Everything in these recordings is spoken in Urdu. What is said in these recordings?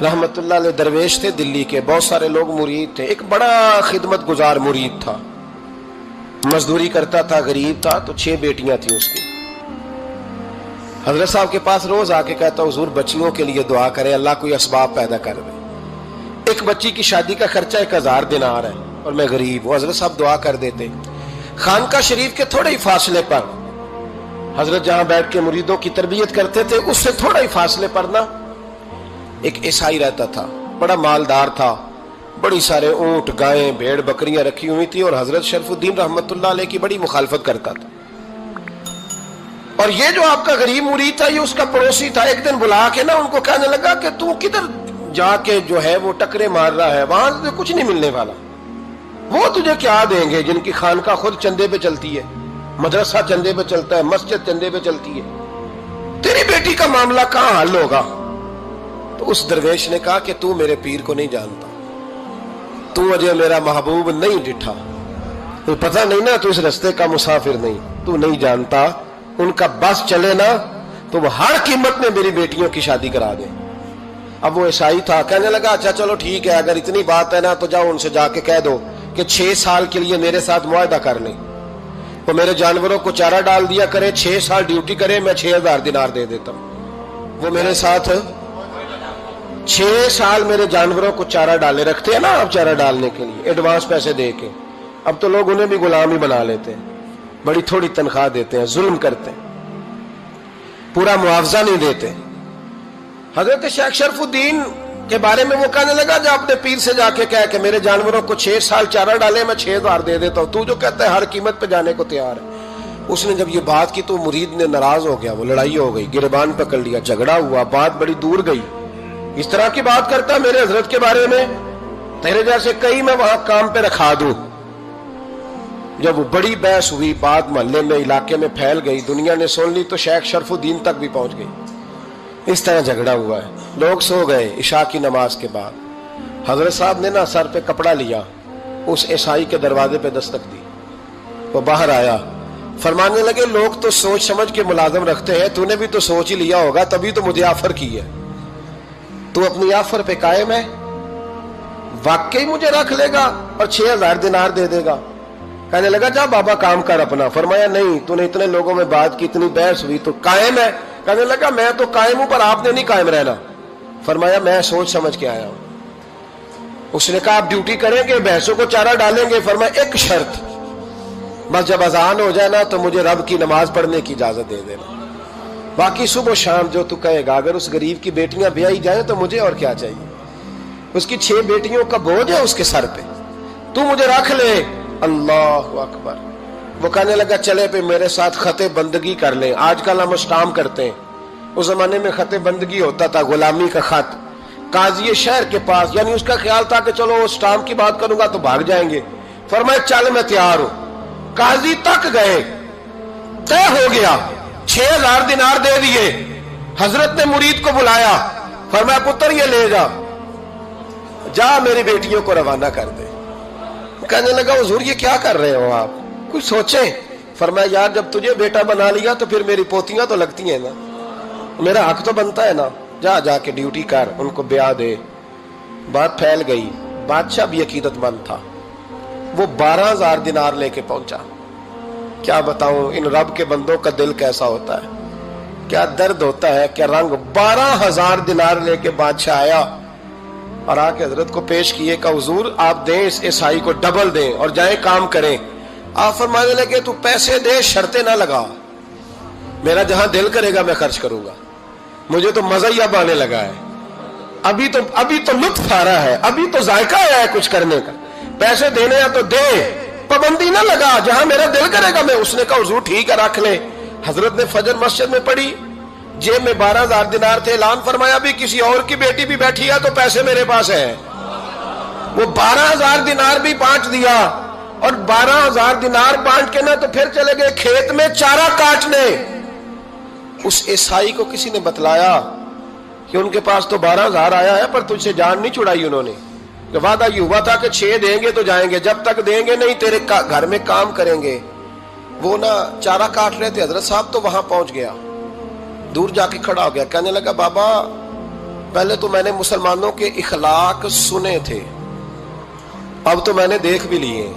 رحمت اللہ علیہ درویش تھے دلی کے، بہت سارے لوگ مرید تھے، ایک بڑا خدمت گزار مرید تھا، مزدوری کرتا تھا، غریب تھا، تو 6 بیٹیاں تھیں اس کی۔ حضرت صاحب کے پاس روز آ کے کہتا حضور بچیوں کے لیے دعا کرے، اللہ کوئی اسباب پیدا کر دے، ایک بچی کی شادی کا خرچہ 1000 دینار ہے اور میں غریب ہوں۔ حضرت صاحب دعا کر دیتے۔ خانقاہ شریف کے تھوڑے ہی فاصلے پر حضرت جہاں بیٹھ کے مریدوں کی تربیت کرتے تھے، اس سے تھوڑا ہی فاصلے پر نا ایک عیسائی رہتا تھا، بڑا مالدار تھا، بڑی سارے اونٹ، گائیں، بھیڑ، بکریاں رکھی ہوئی تھی، اور حضرت شرف الدین رحمت اللہ علیہ کی بڑی مخالفت کرتا تھا۔ اور یہ جو آپ کا غریب مرید تھا، یہ اس کا پڑوسی تھا، ایک دن بلا کے نا ان کو کہنے لگا کہ تو کدھر جا کے جو ہے وہ ٹکرے مار رہا ہے، وہاں سے کچھ نہیں ملنے والا، وہ تجھے کیا دیں گے جن کی خانقاہ خود چندے پہ چلتی ہے، مدرسہ چندے پہ چلتا ہے، مسجد چندے پہ چلتی ہے، تیری بیٹی کا معاملہ کہاں حل ہوگا؟ تو اس درویش نے کہا کہ تو میرے پیر کو نہیں جانتا، تو مجھے میرا محبوب نہیں ڈٹھا، تو پتہ نہیں نا، تو اس رستے کا مسافر نہیں، تو نہیں جانتا، ان کا بس چلے نا تو وہ ہر قیمت میں میری بیٹیوں کی شادی کرا دیں۔ اب وہ عیسائی تھا، کہنے لگا اچھا چلو ٹھیک ہے، اگر اتنی بات ہے نا تو جاؤ ان سے جا کے کہہ دو کہ 6 سال کے لیے میرے ساتھ معاہدہ کر لیں، وہ میرے جانوروں کو چارہ ڈال دیا کرے، 6 سال ڈیوٹی کرے، میں 6000 دینار دے دیتا ہوں۔ وہ میرے ساتھ 6 سال میرے جانوروں کو چارہ ڈالے، رکھتے ہیں نا آپ چارہ ڈالنے کے لیے ایڈوانس پیسے دے کے، اب تو لوگ انہیں بھی غلام ہی بنا لیتے ہیں، بڑی تھوڑی تنخواہ دیتے ہیں، ظلم کرتے ہیں، پورا معاوضہ نہیں دیتے۔ حضرت شیخ شرف الدین کے بارے میں وہ کہنے لگا جب اپنے پیر سے جا کے کہہ کہ میرے جانوروں کو 6 سال چارہ ڈالے، میں 6000 دے دیتا ہوں، تو جو کہتا ہے ہر قیمت پہ جانے کو تیار ہے۔ اس نے جب یہ بات کی تو مرید نے ناراض ہو گیا، وہ لڑائی ہو گئی، گریبان پکڑ لیا، جھگڑا ہوا، بات بڑی دور گئی، اس طرح کی بات کرتا میرے حضرت کے بارے میں، تیرے جیسے کئی میں وہاں کام پہ رکھا دوں۔ جب وہ بڑی بحث ہوئی، بات محلے میں، علاقے میں پھیل گئی، دنیا نے سن لی، تو شیخ شرف الدین تک بھی پہنچ گئی۔ اس طرح جھگڑا ہوا ہے، لوگ سو گئے عشاء کی نماز کے بعد۔ حضرت صاحب نے نا سر پہ کپڑا لیا، اس عیسائی کے دروازے پہ دستک دی، وہ باہر آیا، فرمانے لگے لوگ تو سوچ سمجھ کے ملازم رکھتے ہیں، تو نے بھی تو سوچ ہی لیا ہوگا، تبھی تو مجھے آفر کی ہے، تو اپنی آفر پہ قائم ہے، واقعی مجھے رکھ لے گا اور 6000 دینار دے دے گا؟ کہنے لگا جا بابا کام کر اپنا۔ فرمایا نہیں، تو نے اتنے لوگوں میں بات کی، اتنی بحث ہوئی، تو قائم ہے؟ کہنے لگا میں تو قائم ہوں، پر آپ نے نہیں قائم رہنا۔ فرمایا میں سوچ سمجھ کے آیا ہوں۔ اس نے کہا آپ ڈیوٹی کریں گے، بھینسوں کو چارہ ڈالیں گے؟ فرمایا ایک شرط، بس جب اذان ہو جائے نا تو مجھے رب کی نماز پڑھنے کی اجازت دے دینا، باقی صبح و شام جو تو کہے گا۔ اگر اس غریب کی بیٹیاں بیائی جائیں تو مجھے اور کیا چاہیے، اس کی 6 بیٹیوں کا بوجھ ہے اس کے سر پہ، تو مجھے رکھ لے۔ اللہ اکبر۔ وہ کہنے لگا چلے پہ میرے ساتھ خط بندگی کر لیں، آج کل ہم اسٹامپ کرتے ہیں، اس زمانے میں خط بندگی ہوتا تھا، غلامی کا خط، قاضی شہر کے پاس، یعنی اس کا خیال تھا کہ چلو اسٹامپ کی بات کروں گا تو بھاگ جائیں گے۔ فرمایا چل میں تیار ہوں۔ قاضی تک گئے، طے ہو گیا، 6000 دینار دے دیے۔ حضرت نے مرید کو بلایا، فرمایا پتر یہ لے جا، جا میری بیٹیوں کو روانہ کر دے۔ کہنے لگا حضور یہ کیا کر رہے ہو آپ، کچھ سوچیں۔ فرمایا یار جب تجھے بیٹا بنا لیا تو پھر میری پوتیاں تو لگتی ہیں نا، میرا حق تو بنتا ہے نا، جا کے ڈیوٹی کر، ان کو بیاہ دے۔ بات پھیل گئی، بادشاہ بھی عقیدت مند تھا، وہ 12000 دینار لے کے پہنچا۔ کیا بتاؤں ان رب کے بندوں کا دل کیسا ہوتا ہے، کیا درد ہوتا ہے، کیا رنگ۔ 12000 دینار لے کے بادشاہ آیا اور آ کے حضرت کو پیش کیے کہ حضور آپ دیں اس عیسائی کو ڈبل دیں اور جائیں کام کریں۔ آپ فرمانے لگے تو پیسے دے، شرطیں نہ لگا، میرا جہاں دل کرے گا میں خرچ کروں گا، مجھے تو مزہ ہی اب آنے لگا ہے، ابھی تو لطف آ رہا ہے، ابھی تو ذائقہ آیا ہے کچھ کرنے کا، پیسے دینے ہیں تو دے، پابندی نہ لگا، جہاں میرا دل کرے گا میں۔ اس نے کہا حضور ٹھیک ہے رکھ لے۔ حضرت نے فجر مسجد میں پڑھی، جیب میں 12000 دینار تھے، اعلان فرمایا بھی کسی اور کی بیٹی بھی بیٹھی ہے تو پیسے میرے پاس ہیں۔ وہ 12000 دینار بھی بانٹ دیا، اور 12000 دینار بانٹ کے نا تو پھر چلے گئے کھیت میں چارہ کاٹنے۔ اس عیسائی کو کسی نے بتلایا کہ ان کے پاس تو 12000 آیا ہے، پر تجھ سے جان نہیں چھڑائی انہوں نے، کہ وعدہ یہ ہوا تھا کہ 6 دیں گے تو جائیں گے، جب تک دیں گے نہیں تیرے گھر میں کام کریں گے۔ وہ نا چارہ کاٹ رہے تھے، حضرت صاحب تو وہاں پہنچ گیا، دور جا کے کھڑا ہو گیا، کہنے لگا بابا پہلے تو میں نے مسلمانوں کے اخلاق سنے تھے، اب تو میں نے دیکھ بھی لیے،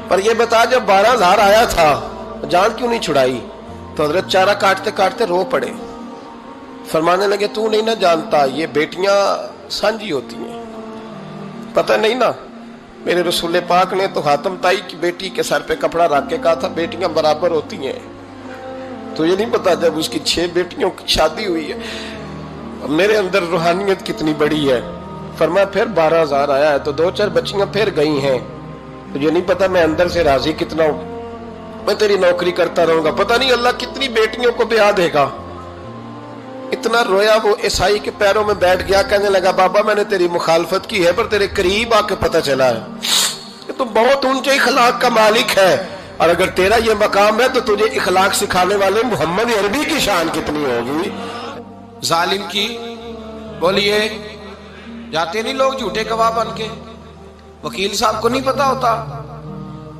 پر یہ بتا جب 12,000 آیا تھا جان کیوں نہیں چھڑائی؟ تو حضرت چارہ کاٹتے کاٹتے رو پڑے، فرمانے لگے تو نہیں نہ جانتا یہ بیٹیاں سانجھی ہوتی ہیں، پتہ نہیں نا، میرے رسول پاک نے تو حاتم تائی کی بیٹی کے سر پہ کپڑا رکھ کے کہا تھا بیٹیاں برابر ہوتی ہیں، تو یہ نہیں پتا جب اس کی 6 بیٹیوں کی شادی ہوئی ہے میرے اندر روحانیت کتنی بڑی ہے۔ فرمایا پھر 12,000 آیا ہے تو 2-4 بچیاں پھر گئی ہیں، تو یہ نہیں پتا میں اندر سے راضی کتنا ہوں، میں تیری نوکری کرتا رہوں گا، پتہ نہیں اللہ کتنی بیٹیوں کو بیاہ دے گا۔ اتنا رویا وہ عیسائی کے پیروں میں بیٹھ گیا، کہنے لگا بابا میں نے تیری مخالفت کی ہے پر تیرے قریب آ کے پتہ چلا ہے کہ تو بہت اونچے اخلاق کا مالک ہے، اور اگر تیرا یہ مقام ہے تو تجھے اخلاق سکھانے والے محمد عربی کی شان کتنی ہوگی۔ ظالم کی بولیے جاتے نہیں لوگ جھوٹے گواہ بن کے، وکیل صاحب کو نہیں پتا ہوتا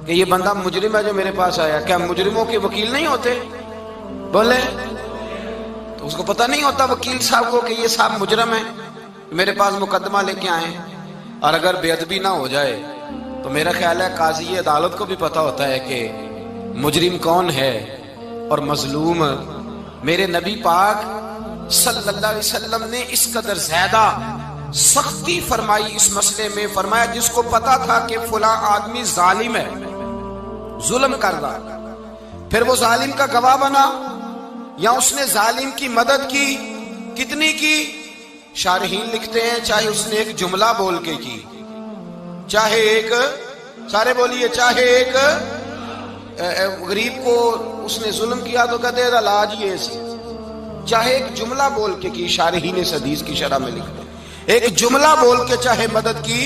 کہ یہ بندہ مجرم ہے جو میرے پاس آیا، کیا مجرموں کے وکیل نہیں ہوتے؟ بولے تو اس کو پتہ نہیں ہوتا وکیل صاحب کو کہ یہ صاحب مجرم ہے، میرے پاس مقدمہ لے کے آئے، اور اگر بے ادبی نہ ہو جائے تو میرا خیال ہے قاضی عدالت کو بھی پتا ہوتا ہے کہ مجرم کون ہے اور مظلوم۔ میرے نبی پاک صلی اللہ علیہ وسلم نے اس قدر زیادہ سختی فرمائی اس مسئلے میں، فرمایا جس کو پتا تھا کہ فلاں آدمی ظالم ہے، ظلم کر رہا، پھر وہ ظالم کا گواہ بنا یا اس نے ظالم کی مدد کی، کتنی کی؟ شارحین لکھتے ہیں چاہے اس نے ایک جملہ بول کے کی، چاہے ایک، سارے بولیے، چاہے ایک غریب کو اس نے ظلم کیا تو کہتے ہیں لاج یہ سی، چاہے ایک جملہ بول کے کی، شارحین اس حدیث کی شرح میں لکھتے ہیں ایک جملہ بول کے چاہے مدد کی،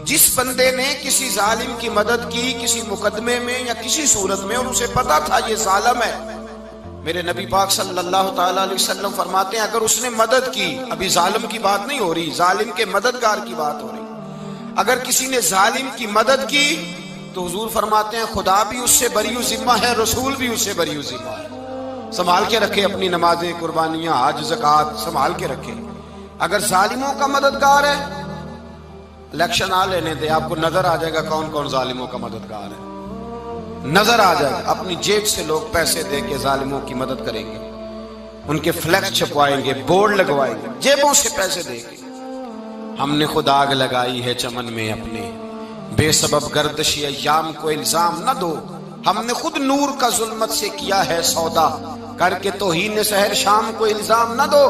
جس بندے نے کسی ظالم کی مدد کی کسی مقدمے میں یا کسی صورت میں اور اسے پتا تھا یہ ظالم ہے، میرے نبی پاک صلی اللہ تعالی علیہ وسلم فرماتے ہیں اگر اس نے مدد کی، ابھی ظالم کی بات نہیں ہو رہی، ظالم کے مددگار کی بات ہو رہی، اگر کسی نے ظالم کی مدد کی تو حضور فرماتے ہیں خدا بھی اس سے بری و ذمہ ہے، رسول بھی اس سے بری و ذمہ ہے۔ سنبھال کے رکھے اپنی نمازیں، قربانیاں، حج، زکوٰۃ سنبھال کے رکھے۔ اگر ظالموں کا مددگار ہے، الیکشن آ لینے دے، آپ کو نظر آ جائے گا کون کون ظالموں کا مددگار ہے، نظر آ جائے گا۔ اپنی جیب سے لوگ پیسے دے کے ظالموں کی مدد کریں گے، ان کے فلیکس چھپوائیں گے، بورڈ لگوائیں گے، جیبوں سے پیسے دے گے۔ ہم نے خود آگ لگائی ہے چمن میں اپنے، بے سبب گردشی ایام کو الزام نہ دو، ہم نے خود نور کا ظلمت سے کیا ہے سودا، کر کے توہین سحر شام کو الزام نہ دو۔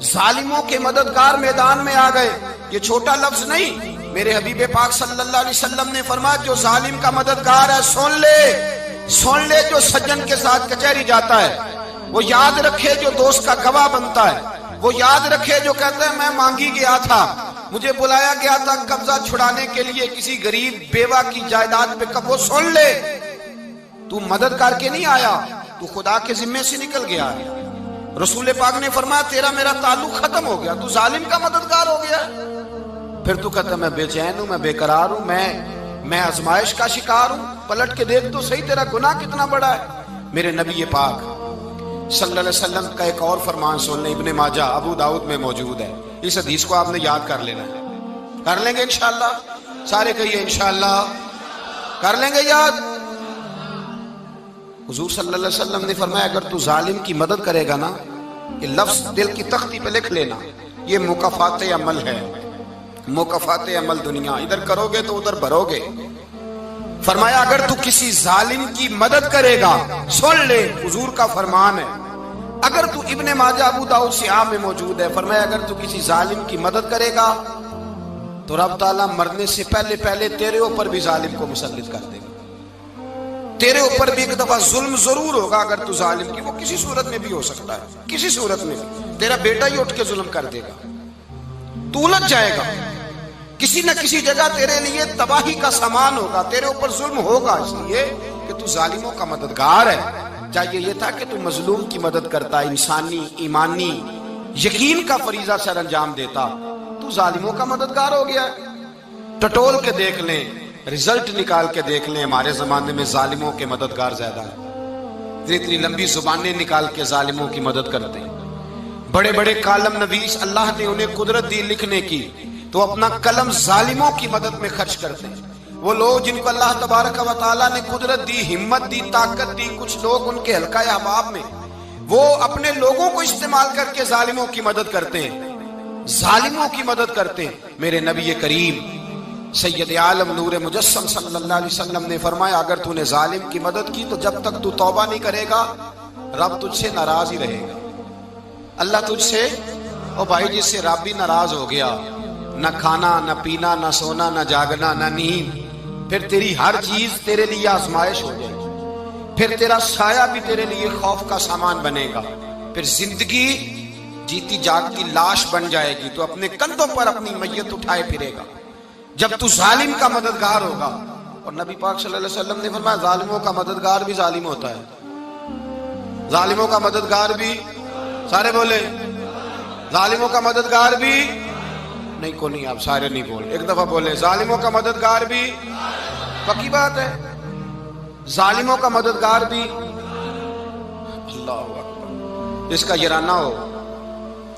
ظالموں کے مددگار میدان میں آ گئے، یہ چھوٹا لفظ نہیں، میرے حبیب پاک صلی اللہ علیہ وسلم نے فرمایا جو ظالم کا مددگار ہے سن لے جو سجن کے ساتھ کچہری جاتا ہے، وہ یاد رکھے جو دوست کا گواہ بنتا ہے، وہ یاد رکھے جو کہتا ہے میں مانگی گیا تھا، مجھے بلایا گیا تھا قبضہ چھڑانے کے لیے کسی غریب بیوہ کی جائیداد پہ، وہ سن لے تو مدد کر کے نہیں آیا، تو خدا کے ذمے سے نکل گیا ہے۔ رسول پاک نے فرمایا تیرا میرا تعلق ختم ہو گیا، تو ظالم کا مددگار ہو گیا، پھر تو کہتا میں بے چین ہوں، میں بے قرار ہوں، میں آزمائش کا شکار ہوں، پلٹ کے دیکھ تو صحیح تیرا گناہ کتنا بڑا ہے۔ میرے نبی پاک صلی اللہ علیہ وسلم کا ایک اور فرمان سن لیں، ابن ماجہ ابو داؤد میں موجود ہے، اس حدیث کو آپ نے یاد کر لینا ہے، کر لیں گے انشاءاللہ، سارے کہیے انشاءاللہ، کر لیں گے یاد۔ حضور صلی اللہ علیہ وسلم نے فرمایا اگر تو ظالم کی مدد کرے گا نا، یہ لفظ دل کی تختی پہ لکھ لینا، یہ مکافات عمل ہے، مکافات عمل دنیا، ادھر کرو گے تو ادھر بھرو گے۔ فرمایا اگر تو کسی ظالم کی مدد کرے گا، سن لے حضور کا فرمان ہے، اگر تو ابن ماجہ ابو داؤد سیاہ میں موجود ہے، فرمایا اگر تو کسی ظالم کی مدد کرے گا تو رب تعالیٰ مرنے سے پہلے پہلے تیرے اوپر بھی ظالم کو مسلط کر دے گا، تیرے اوپر بھی ایک دفعہ ظلم ضرور ہوگا اگر تو ظالم کی، وہ کسی صورت میں بھی ہو سکتا ہے، کسی صورت میں بھی تیرا بیٹا ہی اٹھ کے ظلم کر دے گا، تو الجھ جائے گا، کسی نہ کسی جگہ تیرے لیے تباہی کا سامان ہوگا، تیرے اوپر ظلم ہوگا، اس لیے کہ تو ظالموں کا مددگار ہے۔ چاہیے یہ تھا کہ تو مظلوم کی مدد کرتا، انسانی ایمانی یقین کا فریضہ سر انجام دیتا، تو ظالموں کا مددگار ہو گیا۔ ٹٹول کے دیکھ لیں، رزلٹ نکال کے دیکھ لیں، ہمارے زمانے میں ظالموں کے مددگار زیادہ ہیں، اتنی لمبی زبانیں نکال کے ظالموں کی مدد کرتے ہیں، بڑے بڑے کالم نویس اللہ نے انہیں قدرت دی لکھنے کی، تو اپنا قلم ظالموں کی مدد میں خرچ کرتے ہیں۔ وہ لوگ جن کو اللہ تبارک و تعالیٰ نے قدرت دی، ہمت دی، طاقت دی، کچھ لوگ ان کے حلقہ احباب میں، وہ اپنے لوگوں کو استعمال کر کے ظالموں کی مدد کرتے ہیں، ظالموں کی مدد کرتے ہیں۔ میرے نبی کریم سید عالم نور مجسم صلی اللہ علیہ وسلم نے فرمایا اگر تو نے ظالم کی مدد کی تو جب تک تو توبہ نہیں کرے گا رب تجھ سے ناراض ہی رہے گا۔ اللہ تجھ سے، او بھائی جس سے رب بھی ناراض ہو گیا، نہ کھانا نہ پینا نہ سونا نہ جاگنا نہ نیند، پھر تیری ہر چیز تیرے لیے آزمائش ہو جائے گی، پھر تیرا سایہ بھی تیرے لیے خوف کا سامان بنے گا، پھر زندگی جیتی جاگتی لاش بن جائے گی، تو اپنے کندھوں پر اپنی میت اٹھائے پھرے گا جب تو ظالم کا مددگار ہوگا۔ اور نبی پاک صلی اللہ علیہ وسلم نے فرمایا ظالموں کا مددگار بھی ظالم ہوتا ہے، ظالموں کا مددگار بھی، سارے بولے ظالموں کا مددگار بھی نہیں، کو نہیں، آپ سارے نہیں بول، ایک دفعہ بولے ظالموں کا مددگار بھی، پکی بات ہے، ظالموں کا مددگار بھی۔ اللہ اکبر، جس کا یارانہ ہو،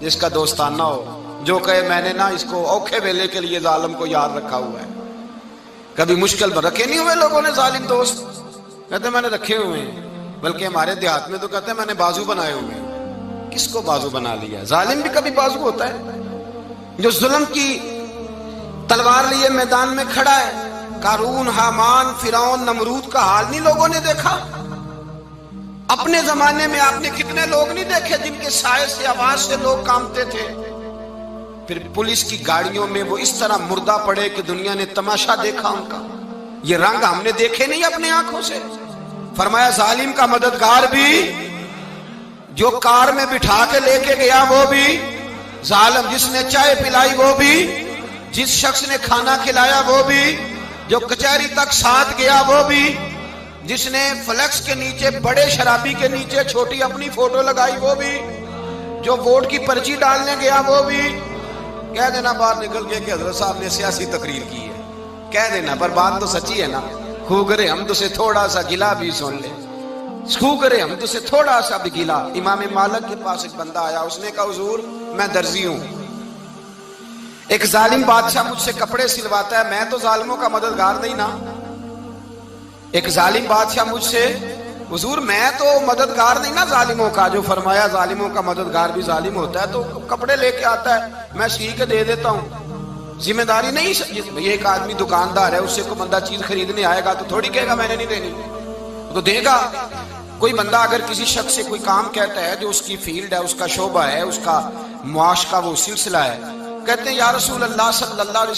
جس کا دوستانہ ہو، جو کہے میں نے نا اس کو اوکھے ویلے کے لیے ظالم کو یاد رکھا ہوا ہے۔ کبھی مشکل پر رکھے نہیں ہوئے لوگوں نے ظالم دوست، کہتے میں نے رکھے ہوئے ہیں، بلکہ ہمارے دیہات میں تو کہتے ہیں میں نے بازو بنائے ہوئے ہیں۔ کس کو بازو بنا لیا؟ ظالم بھی کبھی بازو ہوتا ہے، جو ظلم کی تلوار لیے میدان میں کھڑا ہے۔ قارون، حامان، فرعون، نمرود کا حال نہیں لوگوں نے دیکھا؟ اپنے زمانے میں آپ نے کتنے لوگ نہیں دیکھے جن کے سائے سے، آواز سے لوگ کانپتے تھے؟ پھر پولیس کی گاڑیوں میں وہ اس طرح مردہ پڑے کہ دنیا نے تماشا دیکھا ان کا۔ یہ رنگ ہم نے دیکھے نہیں اپنے آنکھوں سے۔ فرمایا ظالم کا مددگار بھی، جو کار میں بٹھا کے لے کے گیا وہ بھی ظالم، جس نے چائے پلائی وہ بھی، جس شخص نے کھانا کھلایا وہ بھی، جو کچہری تک ساتھ گیا وہ بھی، جس نے فلیکس کے نیچے، بڑے شرابی کے نیچے چھوٹی اپنی فوٹو لگائی وہ بھی، جو ووٹ کی پرچی ڈالنے گیا وہ بھی۔ کہہ دینا باہر نکل کے کہ حضرت صاحب نے سیاسی تقریر کی ہے، کہہ دینا، پر بات تو سچی ہے نا۔ خو کرے ہم تو سے تھوڑا سا گلا بھی سن لے، خو کرے ہم تو سے تھوڑا سا بھی گلا۔ امام مالک کے پاس ایک بندہ آیا، اس نے کہا حضور میں درزی ہوں، ایک ظالم بادشاہ مجھ سے کپڑے سلواتا ہے، میں تو ظالموں کا مددگار نہیں نا۔ ایک ظالم بادشاہ مجھ سے، حضور میں تو مددگار نہیں نا ظالموں کا، جو فرمایا ظالموں کا مددگار بھی ظالم ہوتا ہے، تو کپڑے لے کے آتا ہے میں سی کے دے دیتا ہوں، ذمہ داری نہیں۔ یہ ایک آدمی دکاندار ہے، اس سے کوئی بندہ چیز خریدنے آئے گا تو تھوڑی کہے گا میں نے نہیں دینی، تو دے گا۔ کوئی بندہ اگر کسی شخص سے کوئی کام کہتا ہے جو اس کی فیلڈ ہے، اس کا شعبہ ہے، اس کا معاش کا وہ سلسلہ ہے، کہتے ہیں یا رسول اللہ صلی اللہ علیہ